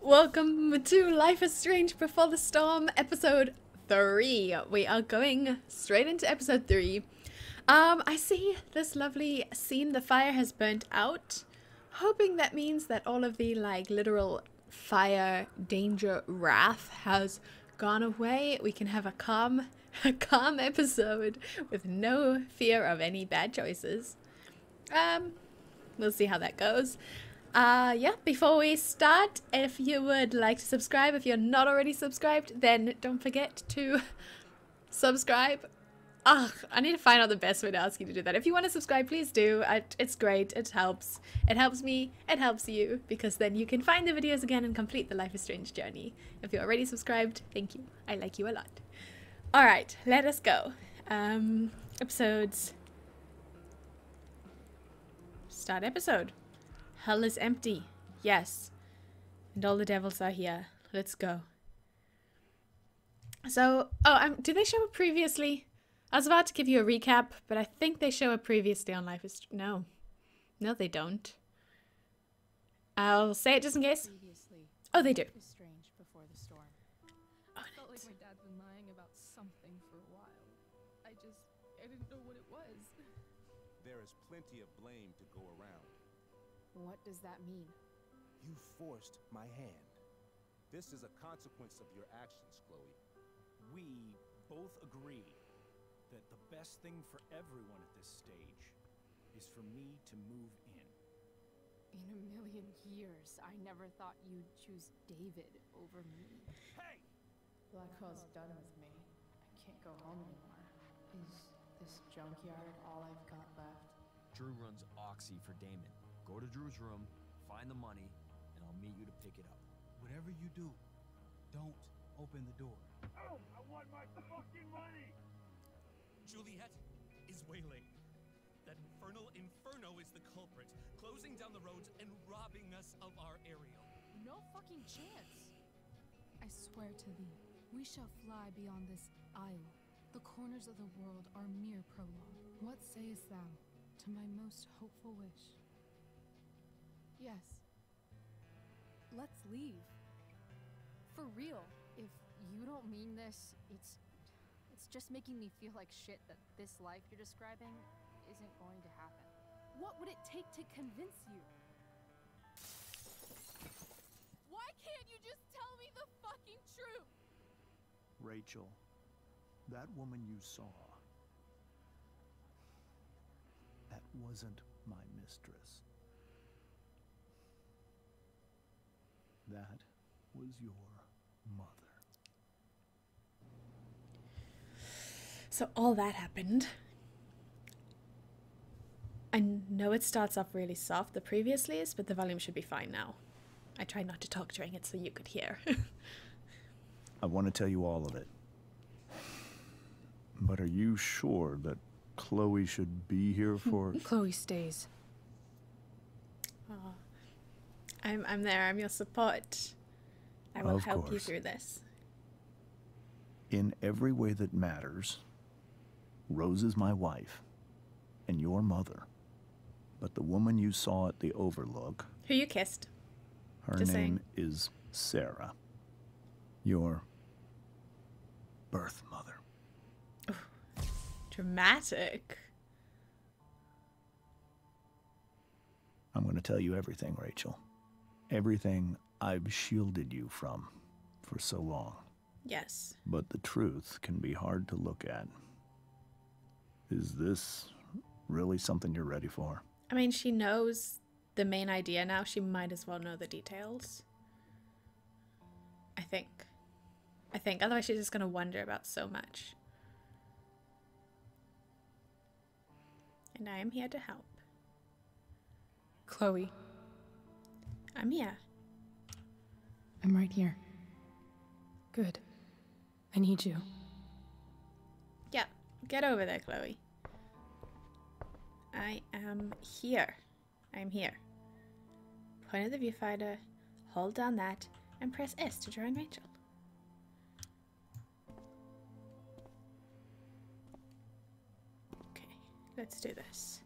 Welcome to Life is Strange Before the Storm, episode 3. We are going straight into episode 3. I see this lovely scene. The fire has burnt out. Hoping that means that all of the, literal fire, danger, wrath has gone away. We can have a calm episode with no fear of any bad choices. We'll see how that goes. Yeah, before we start, if you would like to subscribe, if you're not already subscribed, then don't forget to subscribe. Ugh, I need to find out the best way to ask you to do that. If you want to subscribe, please do. It's great. It helps. It helps me. It helps you, because then you can find the videos again and complete the Life is Strange journey. If you're already subscribed, thank you. I like you a lot. Alright, let us go. Episodes. Start episode. Hell is empty. Yes. And all the devils are here. Let's go. So, did they show it previously? I was about to give you a recap, but I think they show it previously on Life is... No. No, they don't. I'll say it just in case. Oh, they do. Life is strange before the storm. Oh, Felt like my dad's been lying about something for a while. I didn't know what it was. There is plenty of blame to go around. What does that mean? You forced my hand. This is a consequence of your actions, Chloe. We both agree that the best thing for everyone at this stage is for me to move in. In a million years, I never thought you'd choose David over me. Hey! Blackwell's done with me. I can't go home anymore. Is this junkyard all I've got left? Drew runs Oxy for Damon. Go to Drew's room, find the money, and I'll meet you to pick it up. Whatever you do, don't open the door. Oh, I want my fucking money! Juliet is wailing. That infernal inferno is the culprit, closing down the roads and robbing us of our aerial. No fucking chance. I swear to thee, we shall fly beyond this isle. The corners of the world are mere prologue. What sayest thou to my most hopeful wish? Yes. Let's leave. For real. If you don't mean this, it's just making me feel like shit that this life you're describing isn't going to happen. What would it take to convince you? Why can't you just tell me the fucking truth? Rachel, that woman you saw, that wasn't my mistress. That was your mother. So all that happened. I know it starts off really soft, the previously is, but the volume should be fine now. I tried not to talk during it so you could hear. I want to tell you all of it. But are you sure that Chloe should be here for... Chloe stays. Oh, I'm there. I'm your support. I will Of help you course. through this. In every way that matters, Rose is my wife and your mother. But the woman you saw at the Overlook, Who you kissed. her Just name saying. is Sarah. Your birth mother. Dramatic. I'm going to tell you everything, Rachel. Everything I've shielded you from for so long. Yes. But the truth can be hard to look at. Is this really something you're ready for? I mean, she knows the main idea now. She might as well know the details. I think. Otherwise she's just going to wonder about so much. And I am here to help. Chloe, I'm here. I'm right here. Good. I need you. Yeah, get over there, Chloe. I am here. I'm here. Point of the viewfinder, hold down that, and press S to join Rachel. Okay, let's do this.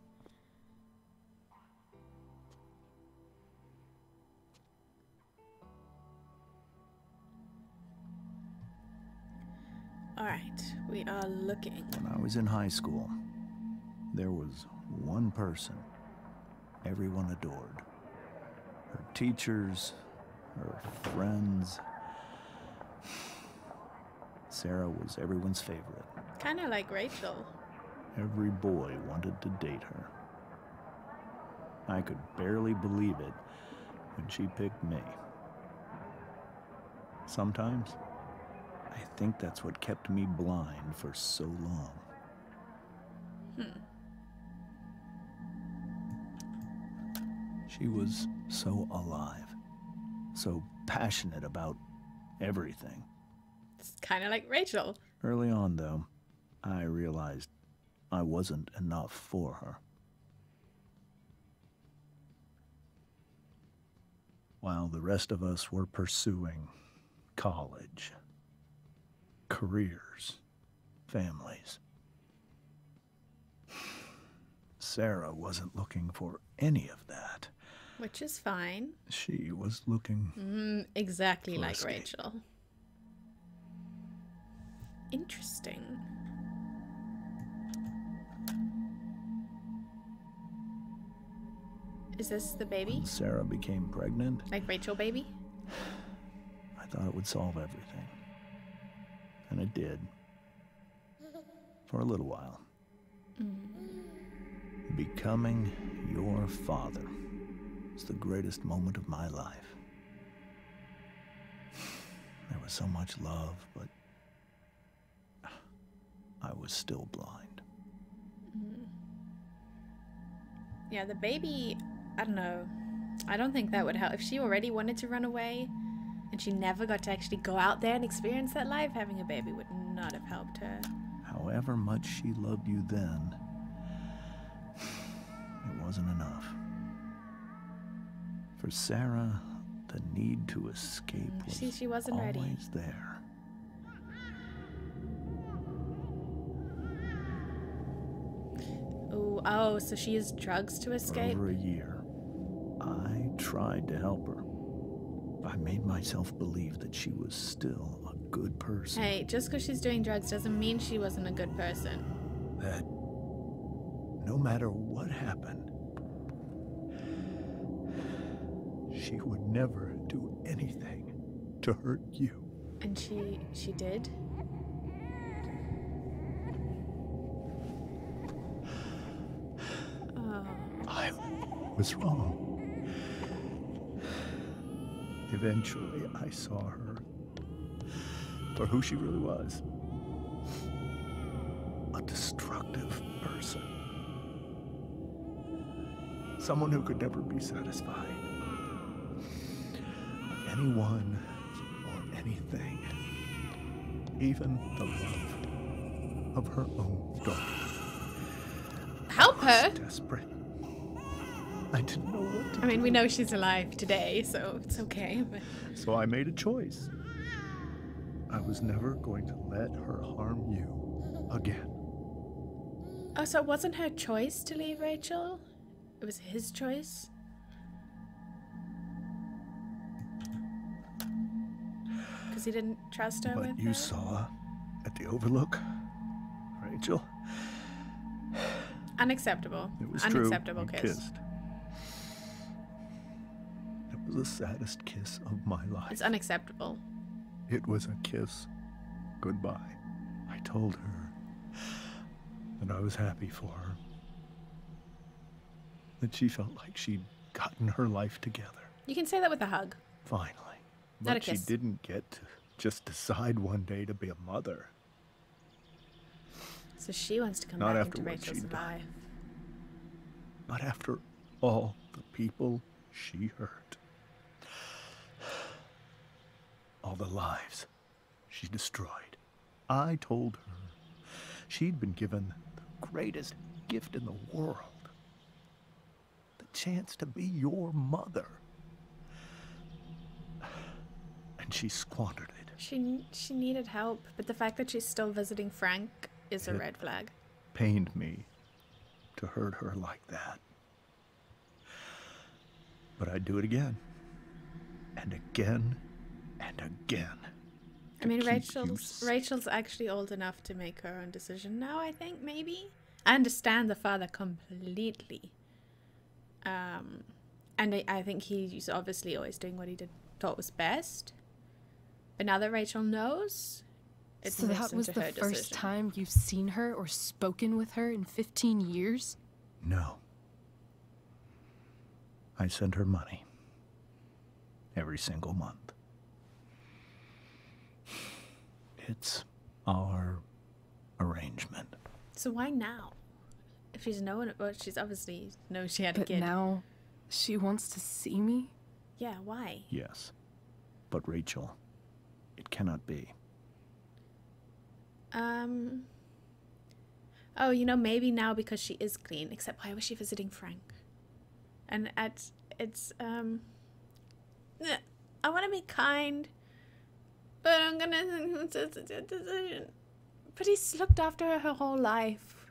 Alright, we are looking. When I was in high school, there was one person everyone adored. Her teachers, her friends. Sarah was everyone's favorite. Kind of like Rachel. Every boy wanted to date her. I could barely believe it when she picked me. Sometimes, I think that's what kept me blind for so long. She was so alive, so passionate about everything. It's kind of like Rachel. Early on, though, I realized I wasn't enough for her. While the rest of us were pursuing college, careers, families, Sarah wasn't looking for any of that. Which is fine. She was looking Exactly for like escape. Rachel. Interesting. Is this the baby? When Sarah became pregnant, Like Rachel baby? I thought it would solve everything. And it did. For a little while. Becoming your father was the greatest moment of my life. There was so much love, but I was still blind. Yeah, the baby, I don't know. I don't think that would help. If she already wanted to run away and she never got to actually go out there and experience that life, having a baby would not have helped her. However much she loved you then, it wasn't enough. For Sarah, the need to escape was She wasn't ready. always there. Ooh, oh, so she used drugs to For escape? over a year, I tried to help her. I made myself believe that she was still a good person. Hey, just because she's doing drugs doesn't mean she wasn't a good person. That no matter what happened, she would never do anything to hurt you. And she did? Oh. I was wrong. Eventually, I saw her for who she really was. A destructive person. Someone who could never be satisfied by anyone or anything. Even the love of her own daughter. Help I her? was desperate. I didn't know what to I mean, do. we know she's alive today, so it's okay. But So I made a choice. I was never going to let her harm you again. oh, so it wasn't her choice to leave Rachel? It was his choice? Because he didn't trust her with But you her? saw at the Overlook, Rachel, Unacceptable. it was Unacceptable true. We kiss. kissed. It was the saddest kiss of my life. It's unacceptable. It was a kiss goodbye. I told her that I was happy for her. That she felt like she'd gotten her life together. You can say that with a hug. Finally. Not a But she kiss. didn't get to just decide one day to be a mother. So she wants to come Not back after into what Rachel's she'd done. life. Not after all the people she hurt. All the lives she destroyed. I told her she'd been given the greatest gift in the world. The chance to be your mother. And she squandered it. She needed help, but the fact that she's still visiting Frank is a It- red flag. Pained me to hurt her like that. But I'd do it again. And again. And again. I mean, keep you Rachel's actually old enough to make her own decision now, I think, maybe. I understand the father completely. And I think he's obviously always doing what he thought was best. But now that Rachel knows, it's So that was the first decision. time you've seen her or spoken with her in 15 years? No. I send her money. Every single month. It's our arrangement. So why now? If she's known, well, she's obviously knows she had a But kid. now she wants to see me? Yeah, why? Yes. But Rachel, it cannot be. Oh, you know, maybe now because she is clean. Except why was she visiting Frank? And I want to be kind, but I'm gonna decision. But he's looked after her whole life.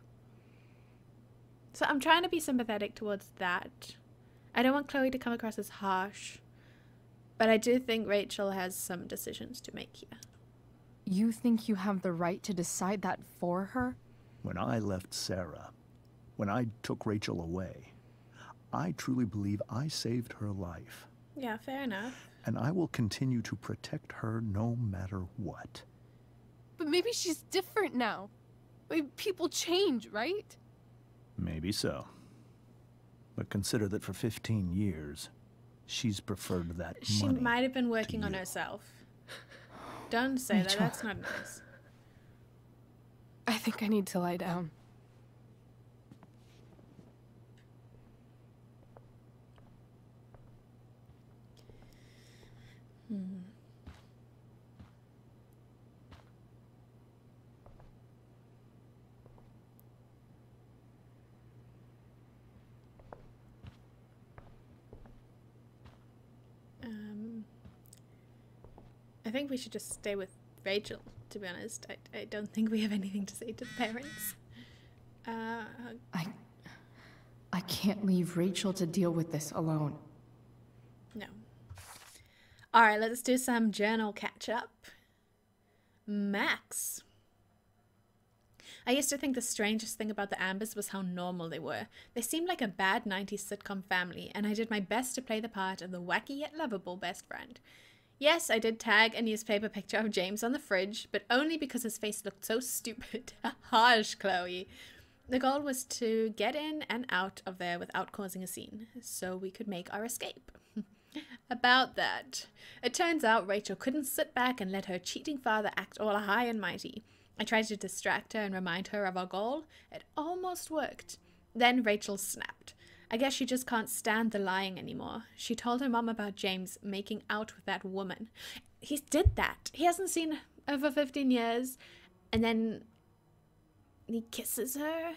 So I'm trying to be sympathetic towards that. I don't want Chloe to come across as harsh, but I do think Rachel has some decisions to make here. You think you have the right to decide that for her? When I left Sarah, when I took Rachel away, I truly believe I saved her life. Yeah, fair enough. And I will continue to protect her no matter what. But maybe she's different now. Maybe people change, right? Maybe so. But consider that for 15 years, she's preferred that She money might have been working to on you. herself. Don't say that. Rachel. That's not nice. I think I need to lie down. I think we should just stay with Rachel, to be honest. I don't think we have anything to say to the parents. I can't leave Rachel to deal with this alone. No. Alright, let's do some journal catch up. Max. I used to think the strangest thing about the Ambers was how normal they were. They seemed like a bad 90s sitcom family, and I did my best to play the part of the wacky yet lovable best friend. Yes, I did tag a newspaper picture of James on the fridge, but only because his face looked so stupid. Harsh, Chloe. The goal was to get in and out of there without causing a scene, so we could make our escape. About that. It turns out Rachel couldn't sit back and let her cheating father act all high and mighty. I tried to distract her and remind her of our goal. It almost worked. Then Rachel snapped. I guess she just can't stand the lying anymore. She told her mom about James making out with that woman. He did that. He hasn't seen her for 15 years. And then he kisses her.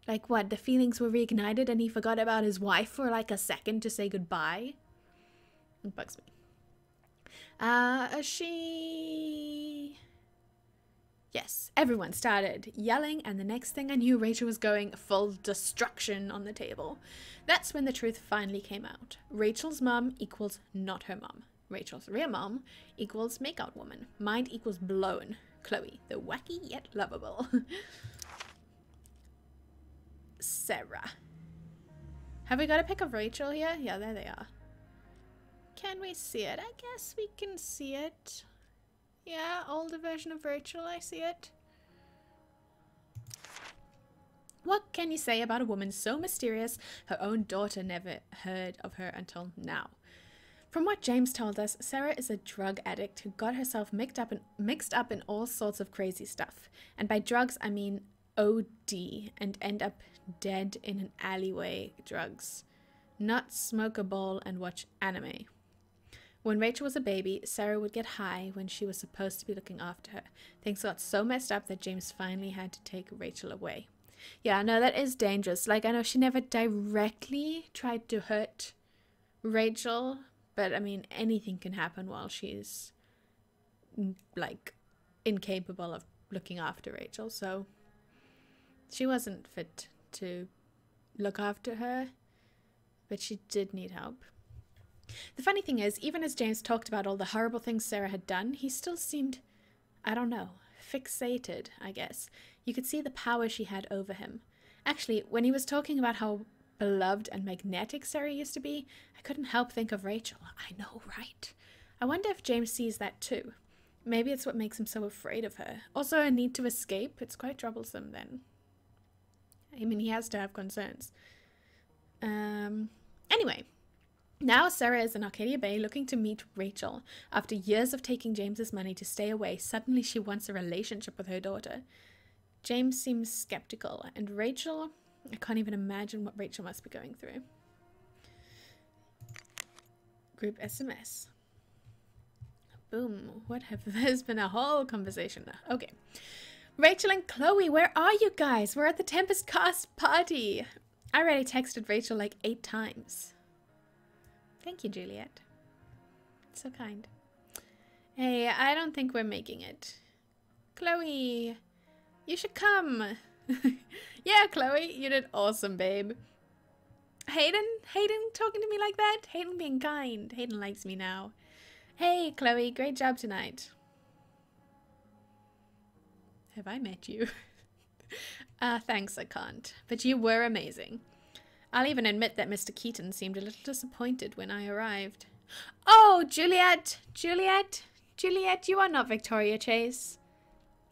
Like what? The feelings were reignited and he forgot about his wife for like a second to say goodbye? It bugs me. Yes, everyone started yelling, and the next thing I knew, Rachel was going full destruction on the table. That's when the truth finally came out. Rachel's mom equals not her mom. Rachel's real mom equals makeout woman. Mind equals blown. Chloe, the wacky yet lovable. Sarah. Have we got a pic of Rachel here? Yeah, there they are. Can we see it? I guess we can see it. Yeah, older version of Rachel, I see it. What can you say about a woman so mysterious her own daughter never heard of her until now? From what James told us, Sarah is a drug addict who got herself mixed up in all sorts of crazy stuff. And by drugs, I mean OD, and end up dead in an alleyway drugs. Not smoke a bowl and watch anime. When Rachel was a baby, Sarah would get high when she was supposed to be looking after her. Things got so messed up that James finally had to take Rachel away. Yeah, no, that is dangerous. Like, I know she never directly tried to hurt Rachel, but I mean, anything can happen while she's, like, incapable of looking after Rachel. So she wasn't fit to look after her, but she did need help. The funny thing is, even as James talked about all the horrible things Sarah had done, he still seemed, I don't know, fixated, I guess. You could see the power she had over him. Actually, when he was talking about how beloved and magnetic Sarah used to be, I couldn't help think of Rachel. I know, right? I wonder if James sees that too. Maybe it's what makes him so afraid of her. Also, a need to escape. It's quite troublesome then. I mean, he has to have concerns. Anyway, now Sarah is in Arcadia Bay looking to meet Rachel. After years of taking James's money to stay away, suddenly she wants a relationship with her daughter. James seems skeptical, and Rachel, I can't even imagine what Rachel must be going through. Group SMS. Boom. What have there's been a whole conversation now. Okay. Rachel and Chloe, where are you guys? We're at the Tempest Cast party. I already texted Rachel like 8 times. Thank you, Juliet. So kind. Hey, I don't think we're making it. Chloe, you should come. Yeah, Chloe, you did awesome, babe. Hayden talking to me like that? Hayden being kind. Hayden likes me now. Hey, Chloe, great job tonight. Have I met you? Thanks, I can't. But you were amazing. I'll even admit that Mr. Keaton seemed a little disappointed when I arrived. Oh, Juliet! Juliet! Juliet, you are not Victoria Chase.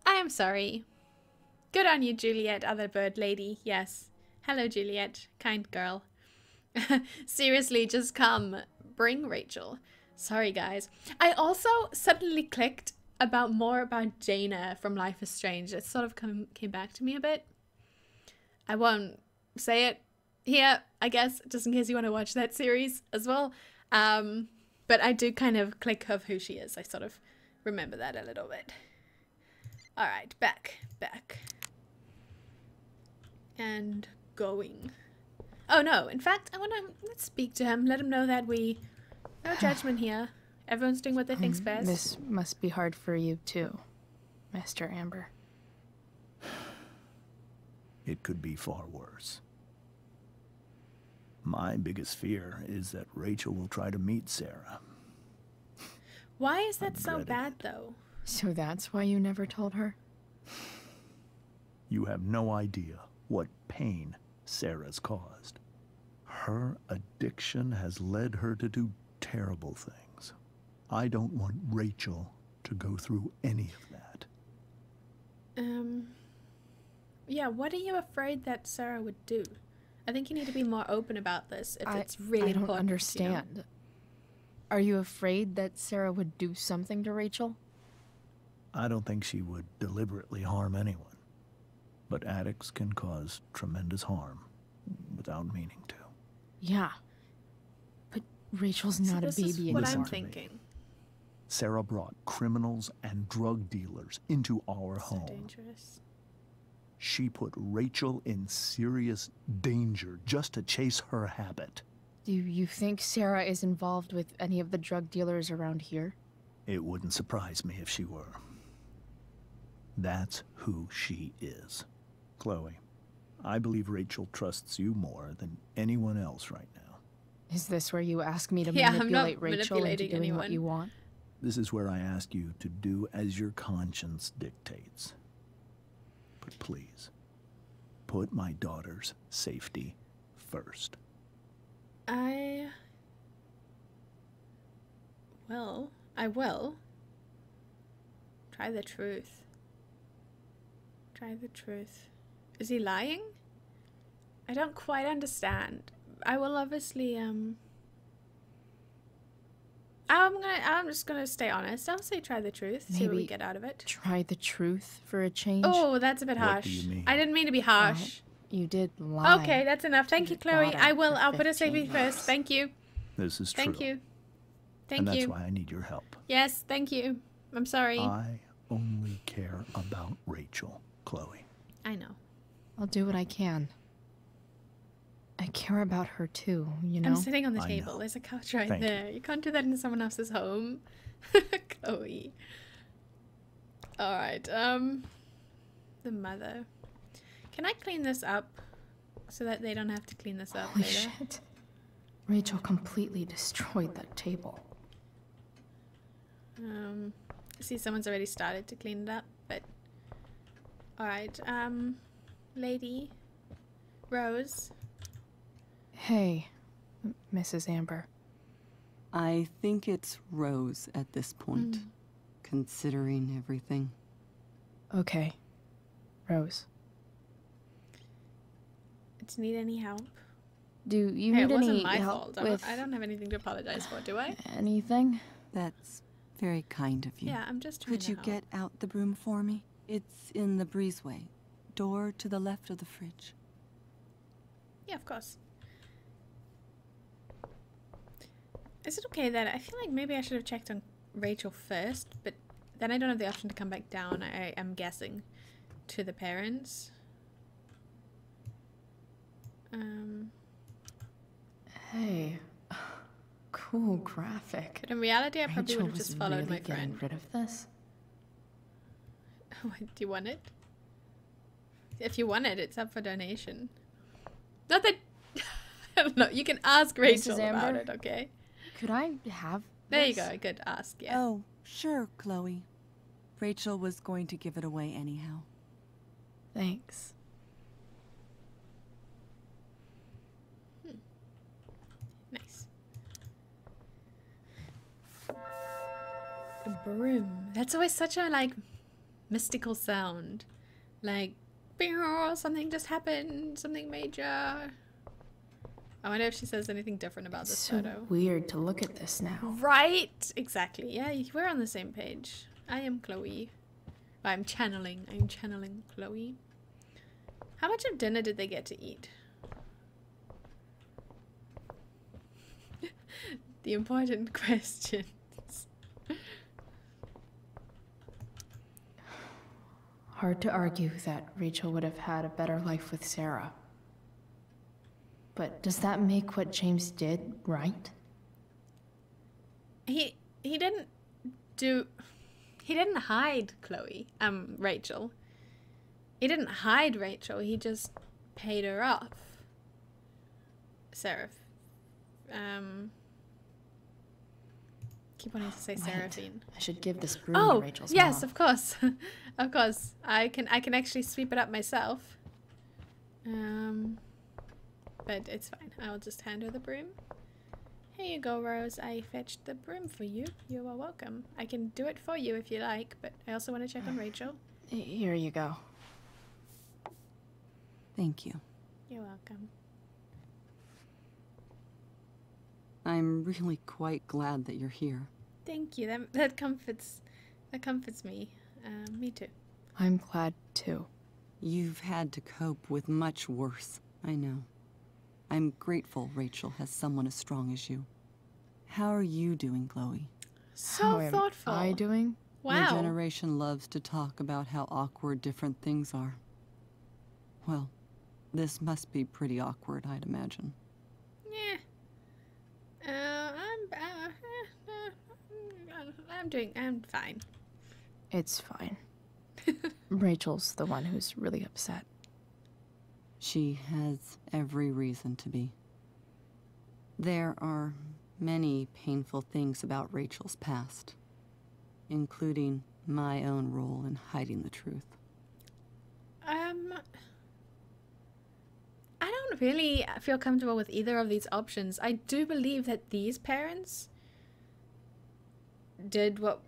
I am sorry. Good on you, Juliet, other bird lady. Yes. Hello, Juliet. Kind girl. Seriously, just come. Bring Rachel. Sorry, guys. I also suddenly clicked more about Jaina from Life is Strange. It sort of came back to me a bit. I won't say it here, I guess, just in case you want to watch that series as well. But I do kind of click of who she is. I sort of remember that a little bit. All right, back. And going. Oh no, in fact, let's speak to him. Let him know that no judgment here. Everyone's doing what they think's best. This must be hard for you too, Master Amber. It could be far worse. My biggest fear is that Rachel will try to meet Sarah. Why is that so Regretting bad, it. though? So that's why you never told her? You have no idea what pain Sarah's caused. Her addiction has led her to do terrible things. I don't want Rachel to go through any of that. Yeah, what are you afraid that Sarah would do? I think you need to be more open about this if it's really I don't important. understand. You know? Are you afraid that Sarah would do something to Rachel? I don't think she would deliberately harm anyone. But addicts can cause tremendous harm without meaning to. Yeah. But Rachel's not a this baby is anymore. what I'm Listen to me. thinking. Sarah brought criminals and drug dealers into our So home. dangerous. She put Rachel in serious danger just to chase her habit. Do you think Sarah is involved with any of the drug dealers around here? It wouldn't surprise me if she were. That's who she is. Chloe, I believe Rachel trusts you more than anyone else right now. Is this where you ask me to Yeah, I'm not manipulate Rachel into manipulating doing what anyone. you want? This is where I ask you to do as your conscience dictates. But please, put my daughter's safety first. I will. Try the truth. Try the truth. Is he lying? I don't quite understand. I will obviously, I'm just gonna stay honest. I'll say try the truth. See what we Maybe get out of it. Try the truth for a change? Oh, that's a bit What harsh. do you mean? I didn't mean to be harsh. You did lie. Okay, that's enough. Thank you, your Chloe. daughter I will. for I'll put a 15 safety first. Thank you. This is true. Thank you. And Thank that's you. why I need your help. Yes, thank you. I'm sorry. I only care about Rachel, Chloe. I know. I'll do what I can. I care about her too, you know? I'm sitting on the I table. know. There's a couch right Thank you. there. You can't do that in someone else's home. Chloe. Alright, the mother. Can I clean this up so that they don't have to clean this up Holy later? shit. Rachel completely destroyed that table. I see someone's already started to clean it up, but... Alright, lady. Rose. Hey, Mrs. Amber. I think it's Rose at this point, considering everything. Okay, Rose. Do you need any help? Do you Hey, need it wasn't any my help fault. with I don't have anything to apologize for, do I? anything? That's very kind of you. Yeah, I'm just trying Could to you help. get out the broom for me? It's in the breezeway. Door to the left of the fridge. Yeah, of course. Is it okay that I feel like maybe I should have checked on Rachel first, but then I don't have the option to come back down, I am guessing, to the parents. Hey, cool graphic. But in reality, I probably Rachel would have was just followed really my getting friend. rid of this. Do you want it? If you want it, it's up for donation. Not that... I don't know, you can ask Rachel about Amber? it, okay? Could I have There you this? go, good ask, yeah. Oh, sure, Chloe. Rachel was going to give it away anyhow. Thanks. Nice. A broom. That's always such a, like, mystical sound. Like, "Pew, something just happened, something major." I wonder if she says anything different about this It's so photo. weird to look at this now. Right! Exactly. Yeah, we're on the same page. I am Chloe. I'm channeling Chloe. How much of dinner did they get to eat? The important questions. Hard to argue that Rachel would have had a better life with Sarah. But does that make what James did right? He didn't hide Chloe, Rachel. He didn't hide Rachel, he just paid her off. Seraph. Keep wanting to say Wait, Seraphine. I should give this broom Oh, to Rachel's yes, mom. of course. Of course. I can actually sweep it up myself. But it's fine. I'll just hand her the broom. Here you go, Rose. I fetched the broom for you. You are welcome. I can do it for you if you like, but I also want to check on Rachel. Here you go. Thank you. You're welcome. I'm really quite glad that you're here. Thank you. That comforts me. Me too. I'm glad too. You've had to cope with much worse, I know. I'm grateful Rachel has someone as strong as you. How are you doing, Chloe? So How am thoughtful. I doing? Your Wow. generation loves to talk about how awkward different things are. Well, this must be pretty awkward, I'd imagine. Yeah. I'm fine. It's fine. Rachel's the one who's really upset. She has every reason to be. There are many painful things about Rachel's past, including my own role in hiding the truth. I don't really feel comfortable with either of these options. I do believe that these parents did what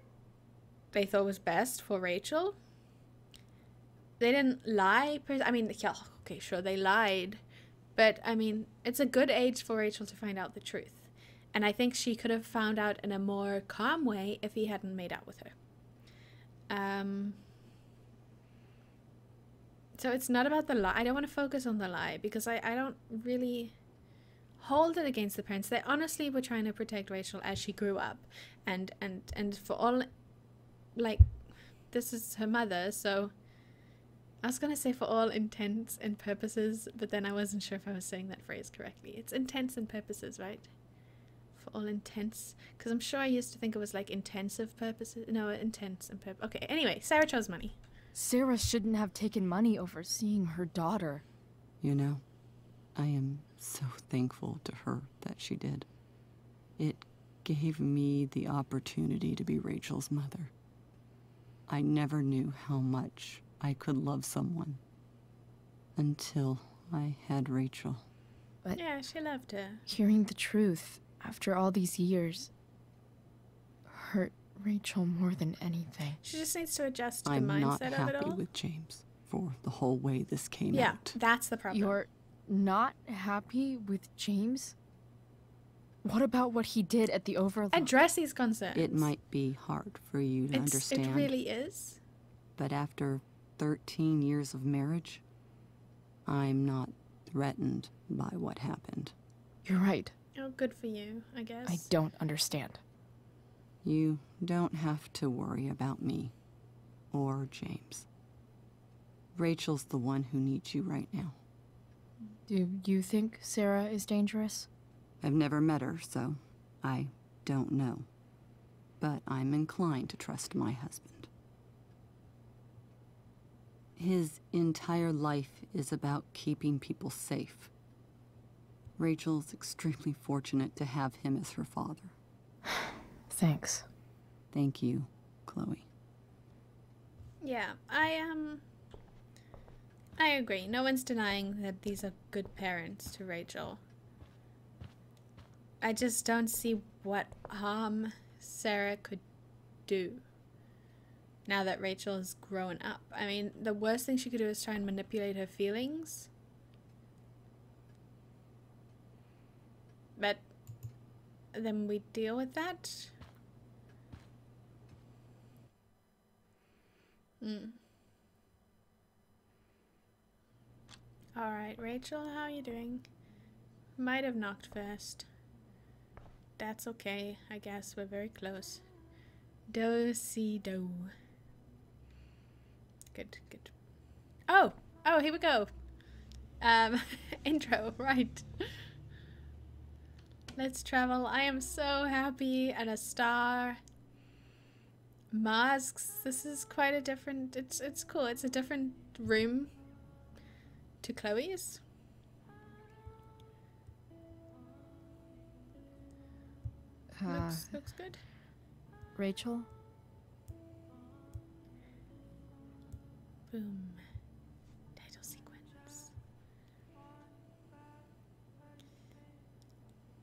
they thought was best for Rachel. They didn't lie. I mean, yeah, okay, sure, they lied. But, I mean, it's a good age for Rachel to find out the truth. And I think she could have found out in a more calm way if he hadn't made out with her. So it's not about the lie. I don't want to focus on the lie because I don't really hold it against the parents. They honestly were trying to protect Rachel as she grew up. And for all, like, this is her mother, so I was going to say for all intents and purposes, but then I wasn't sure if I was saying that phrase correctly. It's intents and purposes, right? For all intents. Because I'm sure I used to think it was like intensive purposes. No, intents and purposes. Okay, anyway, Sarah chose money. Sarah shouldn't have taken money over seeing her daughter. You know, I am so thankful to her that she did. It gave me the opportunity to be Rachel's mother. I never knew how much I could love someone until I had Rachel. But Yeah, she loved her. hearing the truth after all these years hurt Rachel more than anything. She just needs to adjust to the I'm not mindset of it happy all. with James for the whole way this came Yeah, out. that's the problem. You're not happy with James? What about what he did at the Overlook? Address these concerns. It might be hard for you to understand. It really is. But after 13 years of marriage, I'm not threatened by what happened. You're right. Oh, good for you, I guess. I don't understand. You don't have to worry about me or James. Rachel's the one who needs you right now. Do you think Sarah is dangerous? I've never met her, so I don't know. But I'm inclined to trust my husband. His entire life is about keeping people safe. Rachel's extremely fortunate to have him as her father. Thanks. Thank you, Chloe. Yeah, I agree. No one's denying that these are good parents to Rachel. I just don't see what harm Sarah could do now that Rachel has grown up. I mean, the worst thing she could do is try and manipulate her feelings. But then we deal with that. Alright, Rachel, how are you doing? Might have knocked first. That's okay, I guess. We're very close. Do-si-do. Good, good. Oh, here we go. Intro, right. Let's travel. I am so happy. And a star. Masks. This is quite a different, it's cool. It's a different room to Chloe's. Looks good. Rachel? Boom. Title sequence.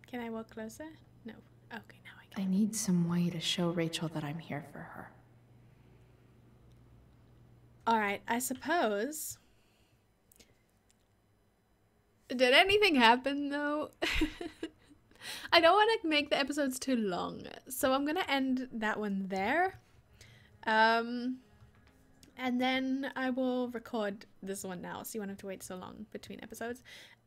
Can I walk closer? No. Okay, now I can. I need some way to show Rachel that I'm here for her. Alright, I suppose. Did anything happen though? I don't want to make the episodes too long, so I'm gonna end that one there. And then I will record this one now, so you won't have to wait so long between episodes.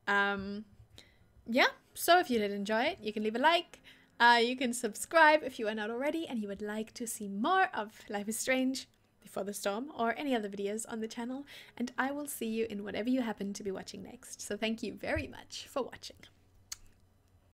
Yeah, so if you did enjoy it, you can leave a like. You can subscribe if you are not already and you would like to see more of Life is Strange Before the Storm or any other videos on the channel. And I will see you in whatever you happen to be watching next. So thank you very much for watching.